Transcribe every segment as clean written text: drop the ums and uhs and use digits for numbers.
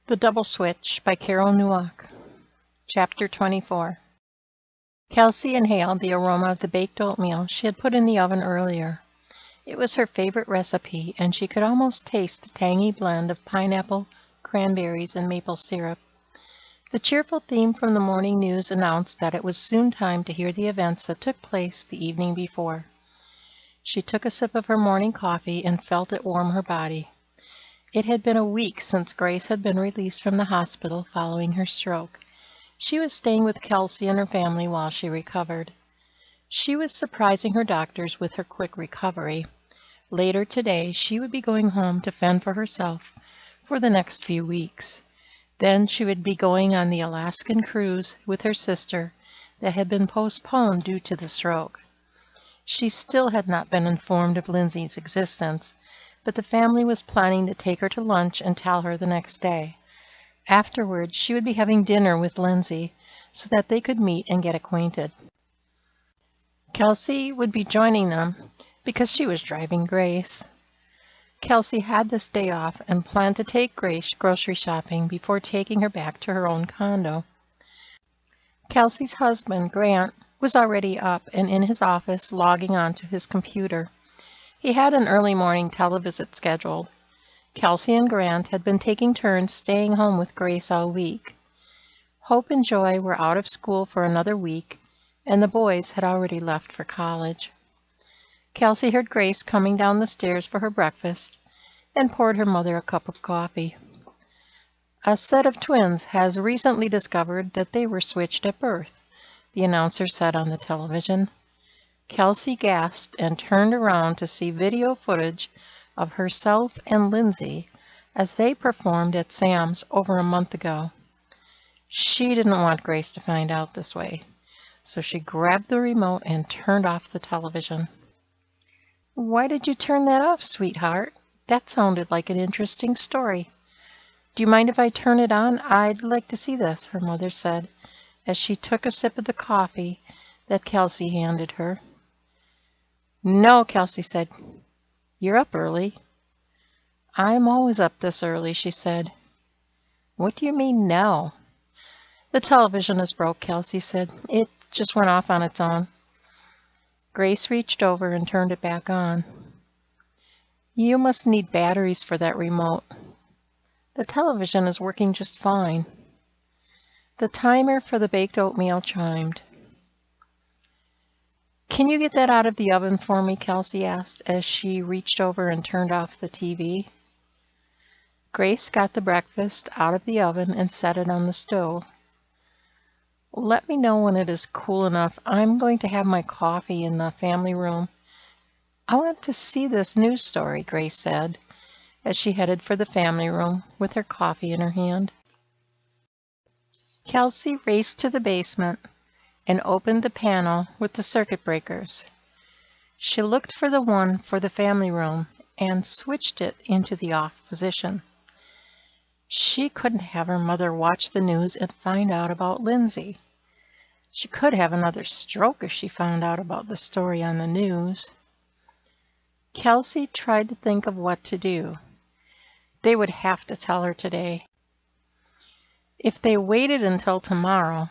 The Double Switch by Carole Neuok. Chapter 24. Kelsey inhaled the aroma of the baked oatmeal she had put in the oven earlier. It was her favorite recipe, and she could almost taste the tangy blend of pineapple, cranberries, and maple syrup. The cheerful theme from the morning news announced that it was soon time to hear the events that took place the evening before. She took a sip of her morning coffee and felt it warm her body. It had been a week since Grace had been released from the hospital following her stroke. She was staying with Kelsey and her family while she recovered. She was surprising her doctors with her quick recovery. Later today, she would be going home to fend for herself for the next few weeks. Then she would be going on the Alaskan cruise with her sister that had been postponed due to the stroke. She still had not been informed of Lindsay's existence, but the family was planning to take her to lunch and tell her the next day. Afterwards, she would be having dinner with Lindsay so that they could meet and get acquainted. Kelsey would be joining them because she was driving Grace. Kelsey had this day off and planned to take Grace grocery shopping before taking her back to her own condo. Kelsey's husband, Grant, was already up and in his office logging on to his computer. He had an early morning televisit scheduled. Kelsey and Grant had been taking turns staying home with Grace all week. Hope and Joy were out of school for another week, and the boys had already left for college. Kelsey heard Grace coming down the stairs for her breakfast and poured her mother a cup of coffee. A set of twins has recently discovered that they were switched at birth, the announcer said on the television. Kelsey gasped and turned around to see video footage of herself and Lindsay as they performed at Sam's over a month ago. She didn't want Grace to find out this way, so she grabbed the remote and turned off the television. "Why did you turn that off, sweetheart? That sounded like an interesting story." "Do you mind if I turn it on? I'd like to see this," her mother said, as she took a sip of the coffee that Kelsey handed her. "No," Kelsey said. "You're up early." "I'm always up this early," she said. "What do you mean, no?" "The television is broke," Kelsey said. "It just went off on its own." Grace reached over and turned it back on. "You must need batteries for that remote." "The television is working just fine." The timer for the baked oatmeal chimed. "Can you get that out of the oven for me?" Kelsey asked as she reached over and turned off the TV. Grace got the breakfast out of the oven and set it on the stove. "Let me know when it is cool enough. I'm going to have my coffee in the family room." "I want to see this news story," Grace said, as she headed for the family room with her coffee in her hand. Kelsey raced to the basement and opened the panel with the circuit breakers. She looked for the one for the family room and switched it into the off position. She couldn't have her mother watch the news and find out about Lindsay. She could have another stroke if she found out about the story on the news. Kelsey tried to think of what to do. They would have to tell her today. If they waited until tomorrow,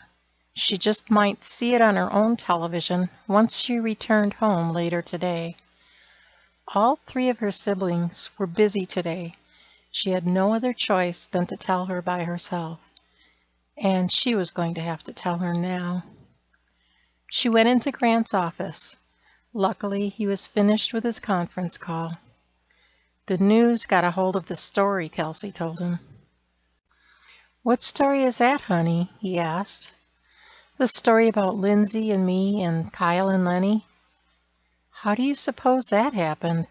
she just might see it on her own television once she returned home later today. All three of her siblings were busy today. She had no other choice than to tell her by herself, and she was going to have to tell her now. She went into Grant's office. Luckily, he was finished with his conference call. "The news got a hold of the story," Kelsey told him. "What story is that, honey?" he asked. "The story about Lindsay and me and Kyle and Lenny." "How do you suppose that happened?"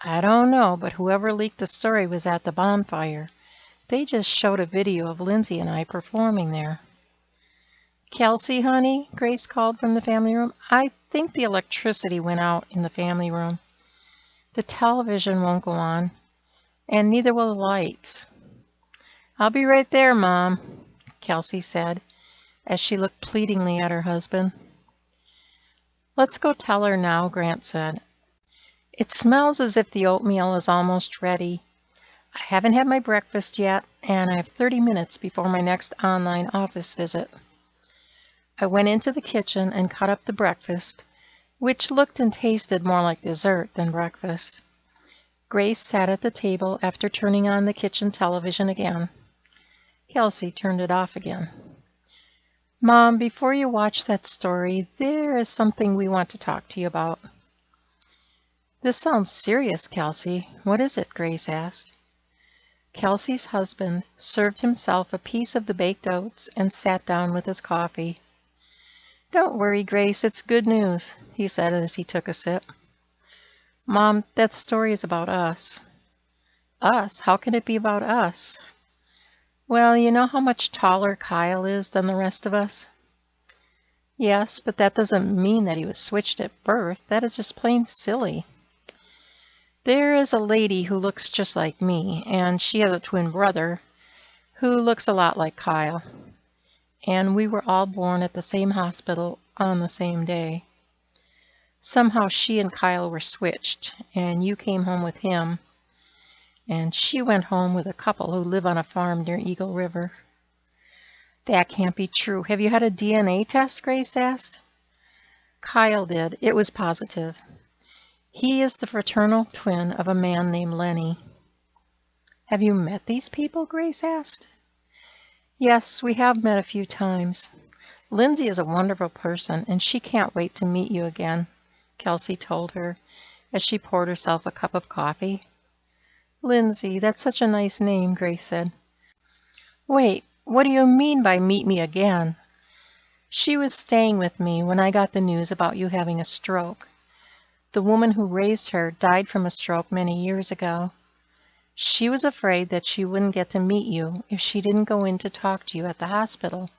"I don't know, but whoever leaked the story was at the bonfire. They just showed a video of Lindsay and I performing there." "Kelsey, honey," Grace called from the family room, "I think the electricity went out in the family room. The television won't go on, and neither will the lights." "I'll be right there, Mom," Kelsey said, as she looked pleadingly at her husband. "Let's go tell her now," Grant said. "It smells as if the oatmeal is almost ready. I haven't had my breakfast yet, and I have 30 minutes before my next online office visit. I went into the kitchen and cut up the breakfast, which looked and tasted more like dessert than breakfast. Grace sat at the table after turning on the kitchen television again. Kelsey turned it off again. Mom, before you watch that story, there is something we want to talk to you about. This sounds serious, Kelsey. What is it? Grace asked. Kelsey's husband served himself a piece of the baked oats and sat down with his coffee. Don't worry, Grace, it's good news, he said as he took a sip. Mom, that story is about us. Us? How can it be about us? Well, you know how much taller Kyle is than the rest of us? Yes, but that doesn't mean that he was switched at birth. That is just plain silly. There is a lady who looks just like me, and she has a twin brother who looks a lot like Kyle. And we were all born at the same hospital on the same day. Somehow she and Kyle were switched, and you came home with him, and she went home with a couple who live on a farm near Eagle River. That can't be true. Have you had a DNA test? Grace asked. Kyle did. It was positive. He is the fraternal twin of a man named Lenny. Have you met these people? Grace asked. Yes, we have met a few times. Lindsay is a wonderful person, and she can't wait to meet you again, Kelsey told her as she poured herself a cup of coffee. Lindsay, that's such a nice name, Grace said. Wait, what do you mean by meet me again? She was staying with me when I got the news about you having a stroke. The woman who raised her died from a stroke many years ago. She was afraid that she wouldn't get to meet you if she didn't go in to talk to you at the hospital,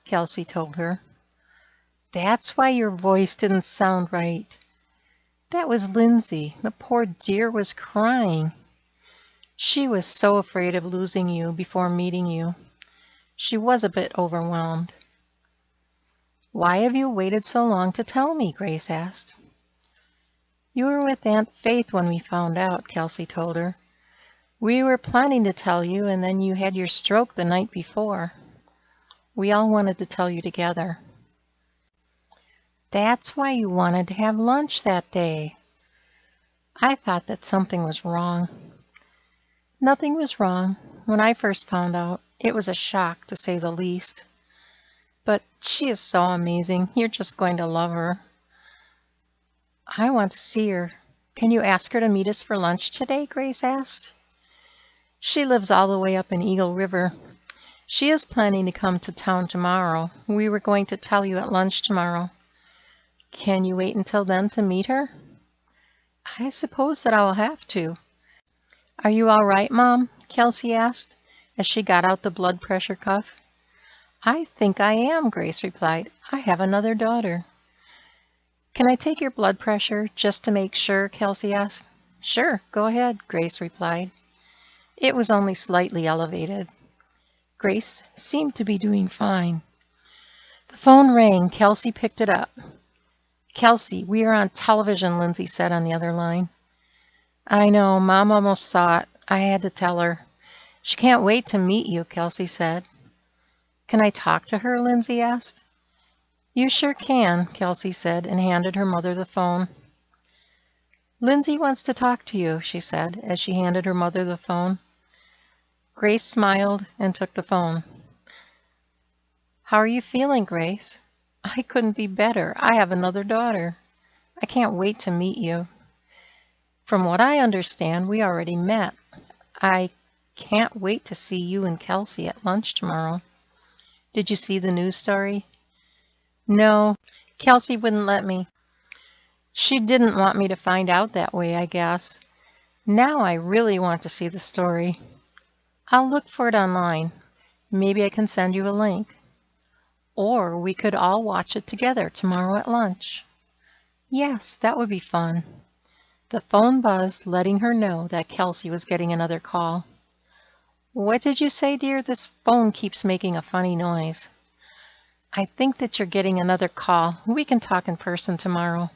Kelsey told her. That's why your voice didn't sound right. That was Lindsay. The poor dear was crying. She was so afraid of losing you before meeting you. She was a bit overwhelmed. Why have you waited so long to tell me? Grace asked. You were with Aunt Faith when we found out, Kelsey told her. We were planning to tell you, and then you had your stroke the night before. We all wanted to tell you together. That's why you wanted to have lunch that day. I thought that something was wrong. Nothing was wrong. When I first found out, it was a shock, to say the least. But she is so amazing. You're just going to love her. I want to see her. Can you ask her to meet us for lunch today? Grace asked. She lives all the way up in Eagle River. She is planning to come to town tomorrow. We were going to tell you at lunch tomorrow. Can you wait until then to meet her? I suppose that I will have to. Are you all right, Mom? Kelsey asked as she got out the blood pressure cuff. I think I am, Grace replied. I have another daughter. Can I take your blood pressure just to make sure? Kelsey asked. Sure, go ahead, Grace replied. It was only slightly elevated. Grace seemed to be doing fine. The phone rang. Kelsey picked it up. Kelsey, we are on television, Lindsay said on the other line. I know, Mom almost saw it. I had to tell her. She can't wait to meet you, Kelsey said. Can I talk to her? Lindsay asked. You sure can, Kelsey said and handed her mother the phone. Lindsay wants to talk to you, she said as she handed her mother the phone. Grace smiled and took the phone. How are you feeling, Grace? I couldn't be better. I have another daughter. I can't wait to meet you. From what I understand, we already met. I can't wait to see you and Kelsey at lunch tomorrow. Did you see the news story? No, Kelsey wouldn't let me. She didn't want me to find out that way, I guess. Now I really want to see the story. I'll look for it online. Maybe I can send you a link. Or we could all watch it together tomorrow at lunch. Yes, that would be fun. The phone buzzed, letting her know that Kelsey was getting another call. What did you say, dear? This phone keeps making a funny noise. I think that you're getting another call. We can talk in person tomorrow.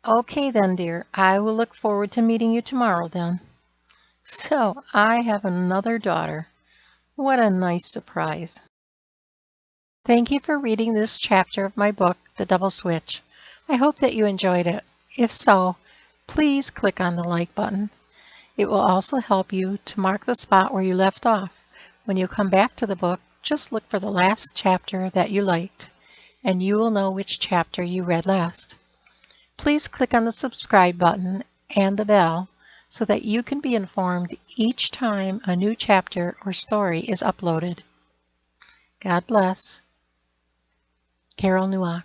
Okay then, dear. I will look forward to meeting you tomorrow then. So, I have another daughter. What a nice surprise. Thank you for reading this chapter of my book, The Double Switch. I hope that you enjoyed it. If so, please click on the like button. It will also help you to mark the spot where you left off. When you come back to the book, just look for the last chapter that you liked, and you will know which chapter you read last. Please click on the subscribe button and the bell so that you can be informed each time a new chapter or story is uploaded. God bless. Carole, Neuok.